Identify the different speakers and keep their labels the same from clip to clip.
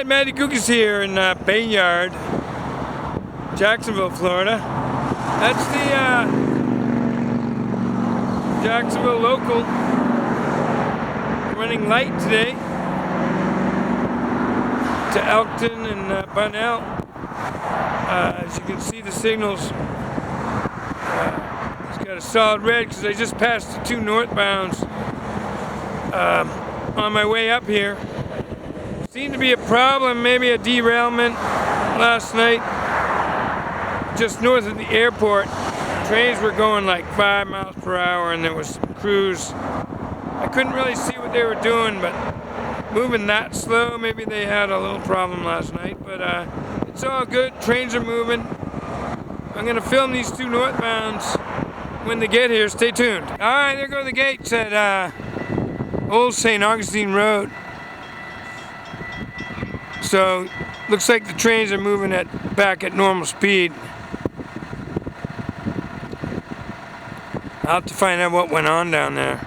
Speaker 1: Alright, Matty Cookies here in Bayard, Jacksonville, Florida. That's the Jacksonville local. Running light today to Elkton and Bunnell. As you can see, the signals, it's got a solid red because I just passed the two northbounds on my way up here. Seemed to be a problem, maybe a derailment last night just north of the airport. Trains were going like 5 miles per hour and there was some crews. I couldn't really see what they were doing, but moving that slow, maybe they had a little problem last night, but it's all good. Trains are moving. I'm going to film these two northbounds when they get here. Stay tuned. Alright, there go the gates at Old St. Augustine Road. So, looks like the trains are moving back at normal speed. I'll have to find out what went on down there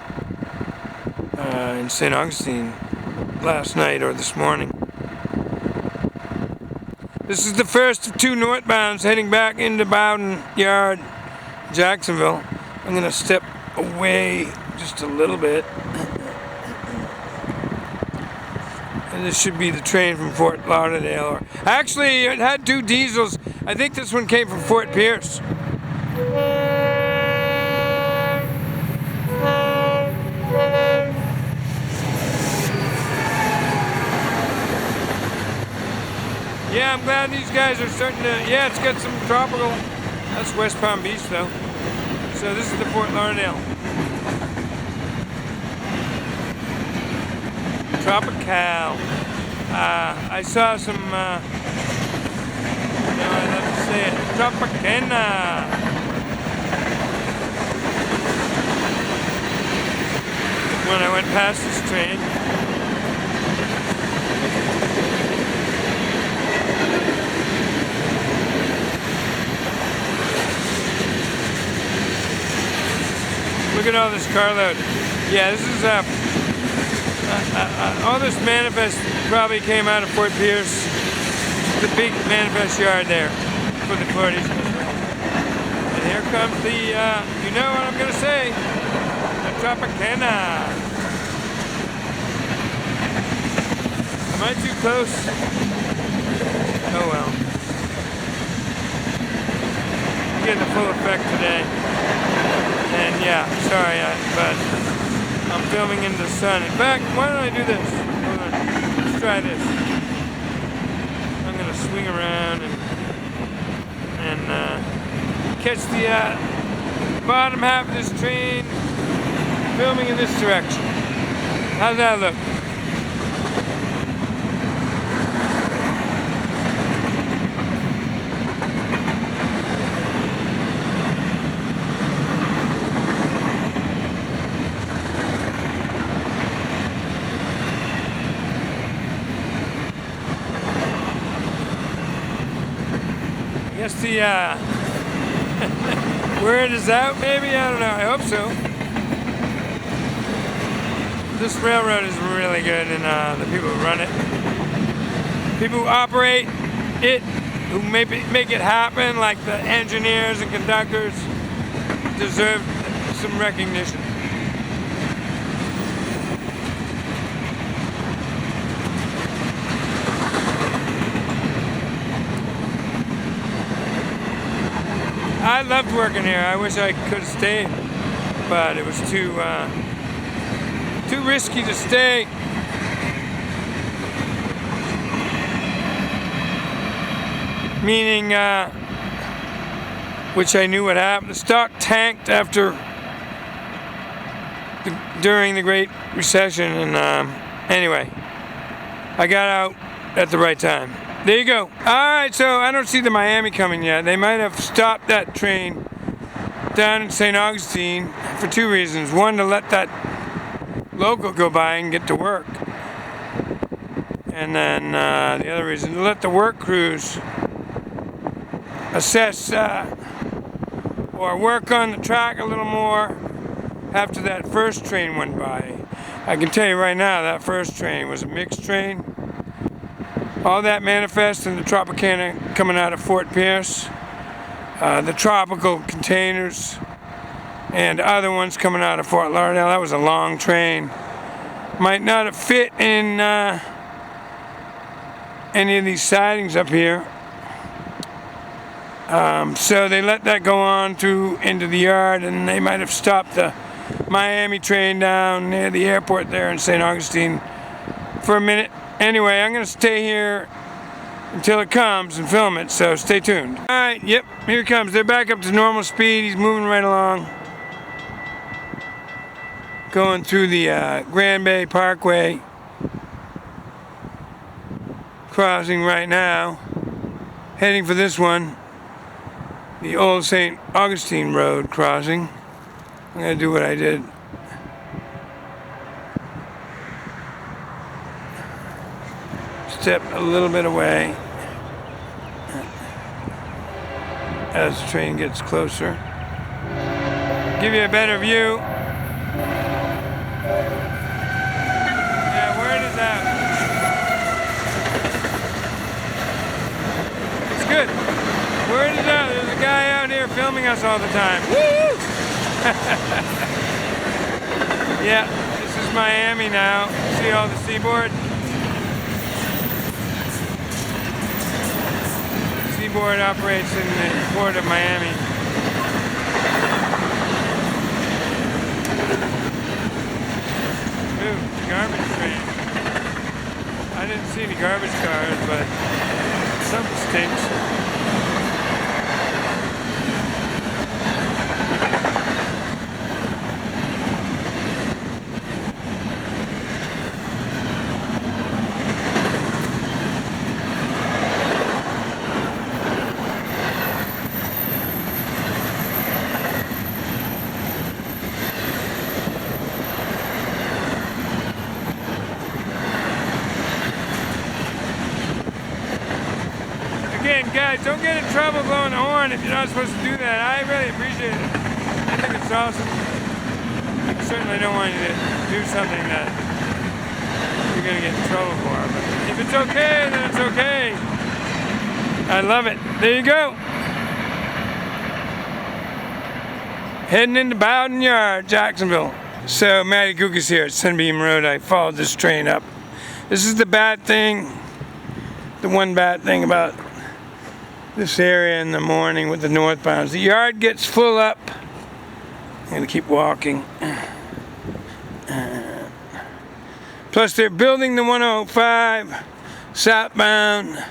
Speaker 1: in St. Augustine last night or this morning. This is the first of two northbounds heading back into Bowden Yard, Jacksonville. I'm going to step away just a little bit. And this should be the train from Fort Lauderdale. Or actually, it had two diesels. I think this one came from Fort Pierce. Yeah, I'm glad these guys are starting to, yeah, it's got some tropical. That's West Palm Beach though. So this is the Fort Lauderdale. Tropical. I saw some, you know, I love to say it, Tropicana. When I went past this train. Look at all this carload. Yeah, this is all this manifest probably came out of Fort Pierce, the big manifest yard there for the Florida East Coast Rail. And here comes the, you know what I'm going to say, the Tropicana. Am I too close? Oh well. I'm getting the full effect today. And yeah, sorry, but I'm filming in the sun. In fact, why don't I do this? Hold on. Let's try this. I'm going to swing around and catch the bottom half of this train filming in this direction. How's that look? I guess the word is out, maybe? I don't know. I hope so. This railroad is really good, and the people who run it, people who operate it, who make it happen, like the engineers and conductors, deserve some recognition. I loved working here. I wish I could have stayed, but it was too risky to stay. Meaning, which I knew would happen. The stock tanked during the Great Recession, and anyway, I got out at the right time. There you go. Alright, so I don't see the Miami coming yet. They might have stopped that train down in St. Augustine for two reasons. One, to let that local go by and get to work. And then the other reason, to let the work crews assess or work on the track a little more after that first train went by. I can tell you right now, that first train was a mixed train. All that manifests in the Tropicana coming out of Fort Pierce. The tropical containers and other ones coming out of Fort Lauderdale. That was a long train. Might not have fit in any of these sidings up here. So they let that go on into the yard, and they might have stopped the Miami train down near the airport there in St. Augustine for a minute. Anyway, I'm going to stay here until it comes and film it, so stay tuned. Alright, yep, here it comes. They're back up to normal speed. He's moving right along. Going through the Grand Bay Parkway. Crossing right now. Heading for this one. The old St. Augustine Road crossing. I'm going to do what I did. Step a little bit away as the train gets closer. Give you a better view. Yeah, word is out. It's good. Word is out. There's a guy out here filming us all the time. Woo! Yeah, this is Miami now. See all the seaboard? Seaboard operates in the port of Miami. Ooh, garbage train. I didn't see any garbage cars, but something stinks. Again, guys, don't get in trouble blowing the horn if you're not supposed to do that. I really appreciate it. I think it's awesome. I certainly don't want you to do something that you're going to get in trouble for. But if it's okay, then it's okay. I love it. There you go. Heading into Bowden Yard, Jacksonville. So, Matty Gukas here at Sunbeam Road. I followed this train up. This is the bad thing. The one bad thing about this area in the morning with the northbounds. The yard gets full up. I'm going to keep walking. Plus they're building the 105 southbound.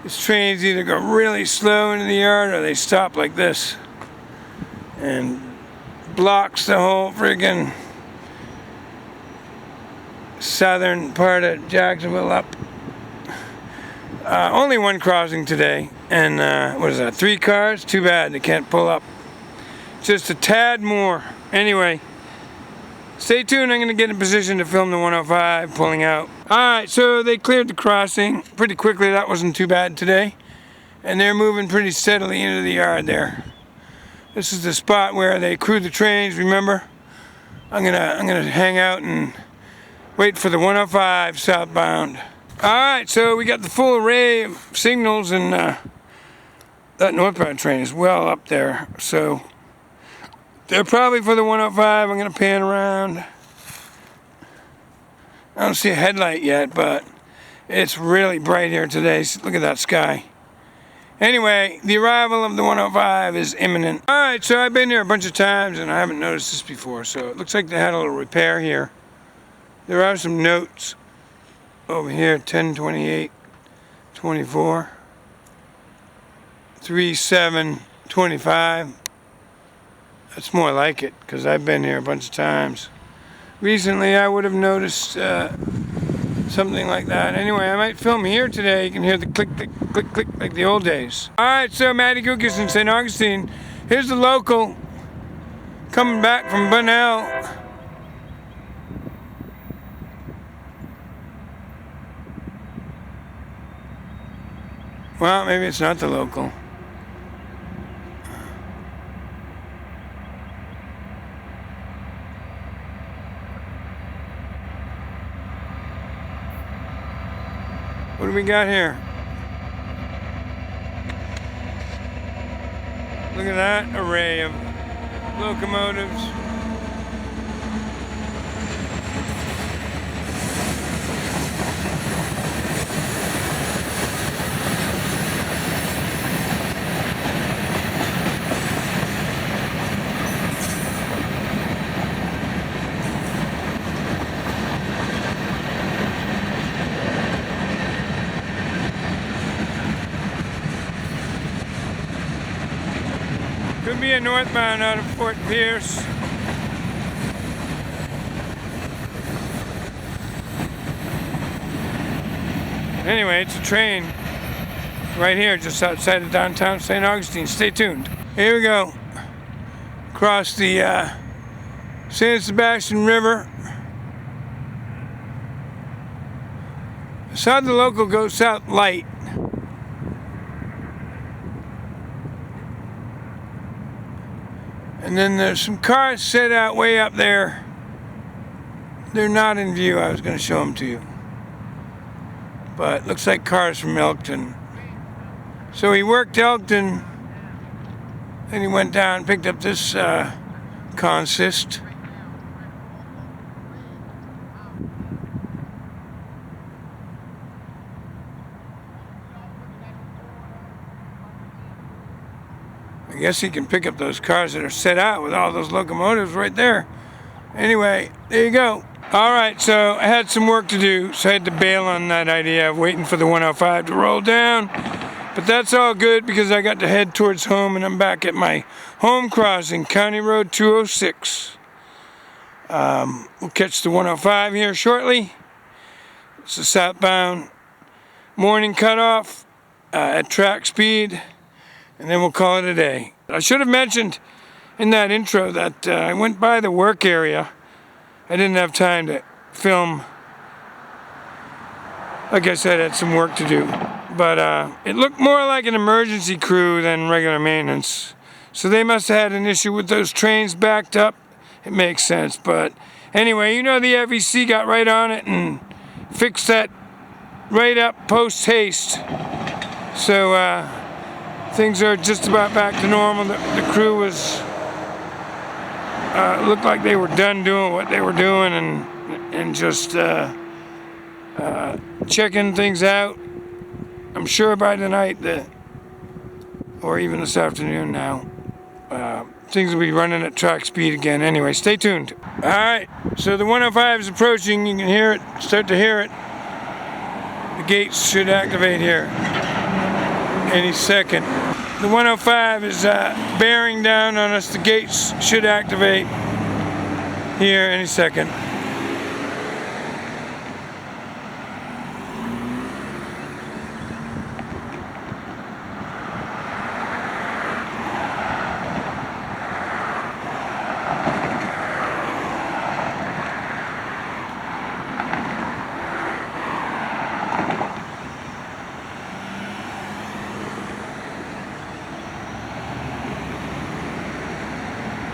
Speaker 1: These trains either go really slow into the yard or they stop like this and blocks the whole friggin' southern part of Jacksonville up. Only one crossing today, and what is that, 3 cars? Too bad they can't pull up. Just a tad more. Anyway, stay tuned. I'm going to get in position to film the 105 pulling out. Alright, so they cleared the crossing pretty quickly. That wasn't too bad today. And they're moving pretty steadily into the yard there. This is the spot where they crew the trains, remember? I'm gonna hang out and wait for the 105 southbound. Alright, so we got the full array of signals, and that northbound train is well up there. So they're probably for the 105. I'm going to pan around. I don't see a headlight yet, but it's really bright here today. Look at that sky. Anyway, the arrival of the 105 is imminent. Alright, so I've been here a bunch of times and I haven't noticed this before. So it looks like they had a little repair here. There are some notes over here, 10/28/24, 3/7/25. That's more like it, because I've been here a bunch of times. Recently, I would have noticed something like that. Anyway, I might film here today. You can hear the click, click, click, click, like the old days. Alright, so Matty Gukas in St. Augustine. Here's the local coming back from Bunnell. Well, maybe it's not the local. What do we got here? Look at that array of locomotives. Could be a northbound out of Fort Pierce. Anyway, it's a train right here just outside of downtown St. Augustine. Stay tuned. Here we go. Across the San Sebastian River. I saw the local go south light. And then there's some cars set out way up there. They're not in view. I was going to show them to you. But looks like cars from Elkton. So he worked Elkton, and he went down and picked up this consist. I guess he can pick up those cars that are set out with all those locomotives right there. Anyway, there you go. All right, so I had some work to do, so I had to bail on that idea of waiting for the 105 to roll down. But that's all good because I got to head towards home, and I'm back at my home crossing, County Road 206. We'll catch the 105 here shortly. It's a southbound morning cutoff at track speed. And then we'll call it a day. I should have mentioned in that intro that I went by the work area. I didn't have time to film. Like I said, I had some work to do. But it looked more like an emergency crew than regular maintenance. So they must have had an issue with those trains backed up. It makes sense. But anyway, you know the FEC got right on it and fixed that right up post haste. So things are just about back to normal. The crew was looked like they were done doing what they were doing and just checking things out. I'm sure by tonight or even this afternoon now, things will be running at track speed again. Anyway, stay tuned. All right, so the 105 is approaching. You can hear it, start to hear it. The gates should activate here any second. The 105 is bearing down on us. The gates should activate here any second.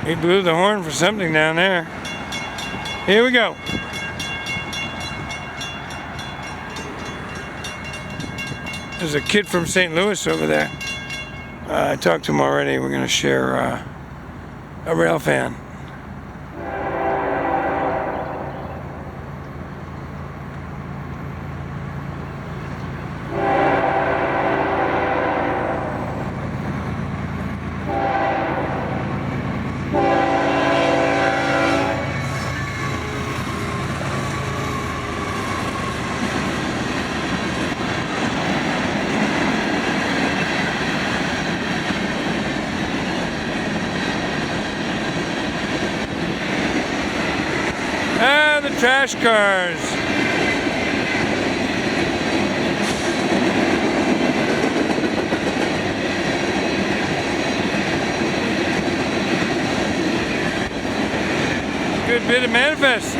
Speaker 1: He blew the horn for something down there. Here we go. There's a kid from St. Louis over there. I talked to him already. We're going to share a rail fan. The trash cars. Good bit of manifest.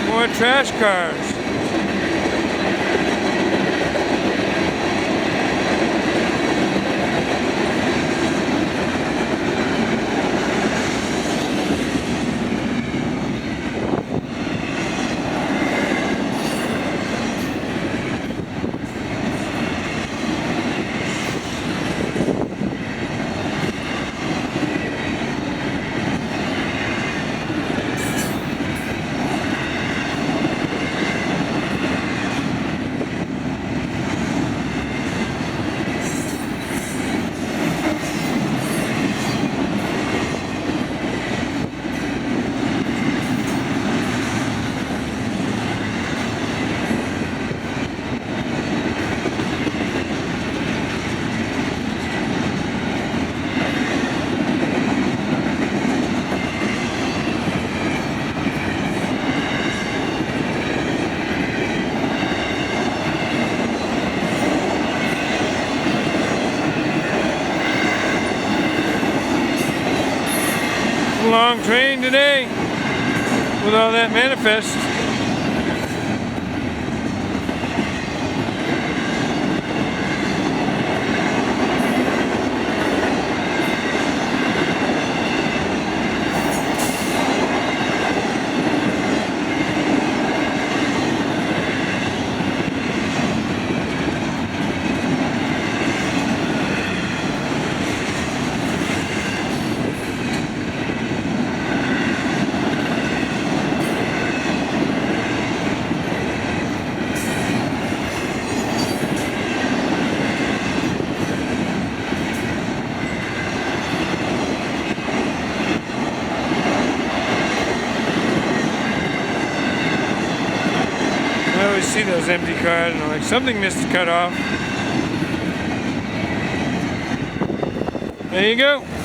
Speaker 1: More trash cars. long train today with all that manifest. I always see those empty cars and I'm like, something missed cut off. There you go.